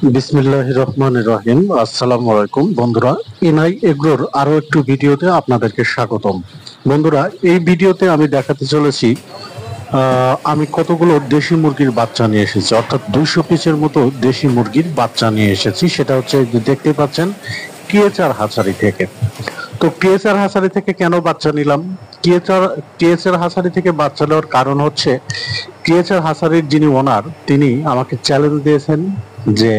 বিসমিল্লাহির রহমানির রহিম। আসসালামু আলাইকুম বন্ধুরা, এনআই এগ্রোর আরো একটু ভিডিওতে আপনাদেরকে স্বাগতম। বন্ধুরা, এই ভিডিওতে আমি দেখাতে চলেছি আমি কতগুলো দেশি মুরগির বাচ্চা নিয়ে এসেছি, অর্থাৎ 200 পিসের মতো দেশি মুরগির বাচ্চা নিয়ে এসেছি। সেটা হচ্ছে যে দেখতে পাচ্ছেন টিএচআর হাসারি থেকে। তো টিএচআর হাসারি থেকে কেন বাচ্চা নিলাম? টিএচআর হাসারি থেকে বাচ্চা নেওয়ার কারণ হচ্ছে টিএচআর হাসারির যিনি ওনার, তিনি আমাকে চ্যালেঞ্জ দিয়েছেন যে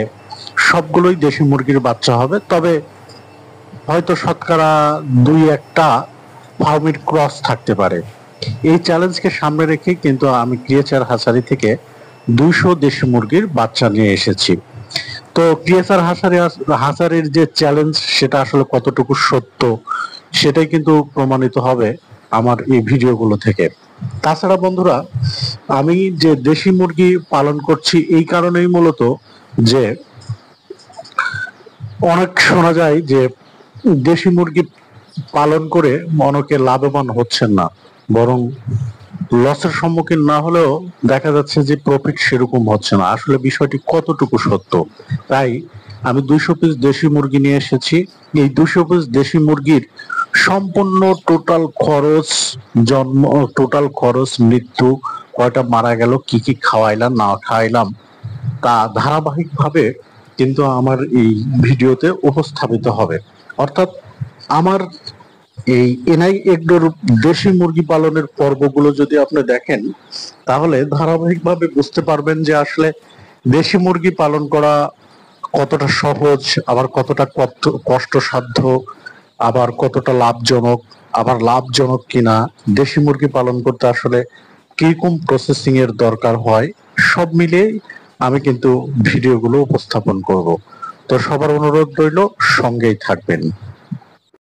সবগুলোই দেশি মুরগির বাচ্চা হবে, তবে হয়তো শতকরা 2-1টা ফার্মির ক্রস থাকতে পারে। এই চ্যালেঞ্জকে সামনে রেখে কিন্তু আমি টিএচআর হাসারি থেকে 200 দেশি মুরগির বাচ্চা নিয়ে এসেছি। তো টিএচআর হাসারির যে চ্যালেঞ্জ, সেটা আসলে কতটুকু সত্য সেটাই কিন্তু প্রমাণিত হবে আমার এই ভিডিওগুলো থেকে। তাছাড়া বন্ধুরা, আমি যে দেশি মুরগি পালন করছি এই কারণেই মূলত যে অনেক শোনা যায় যে দেশি মুরগি পালন করে অনেকে লাভবান হচ্ছেন না, বরং লসের সম্মুখীন না হলেও দেখা যাচ্ছে যে প্রফিট সেরকম হচ্ছে না। আসলে বিষয়টি কতটুকু সত্য, তাই আমি 200 পিস দেশি মুরগি নিয়ে এসেছি। এই 200 পিস দেশি মুরগির সম্পূর্ণ টোটাল খরচ, মৃত্যু, কয়টা মারা গেল, কি কি খাওয়াইলাম না খাওয়াইলাম, তা ধারাবাহিকভাবে কিন্তু আমার এই ভিডিওতে উপস্থাপিত হবে। অর্থাৎ আমার এই এনআই এগ্রোর দেশি মুরগি পালনের পর্বগুলো যদি আপনি দেখেন, তাহলে ধারাবাহিকভাবে বুঝতে পারবেন যে আসলে দেশি মুরগি পালন করা কতটা সহজ, আবার কতটা কষ্টসাধ্য, আবার কতটা লাভজনক, আবার লাভজনক কিনা, দেশি মুরগি পালন করতে আসলে কিরকম প্রসেসিং এর দরকার হয়, সব মিলিয়ে আমি কিন্তু ভিডিওগুলো উপস্থাপন করব। তো সবার অনুরোধ রইল, সঙ্গেই থাকবেন।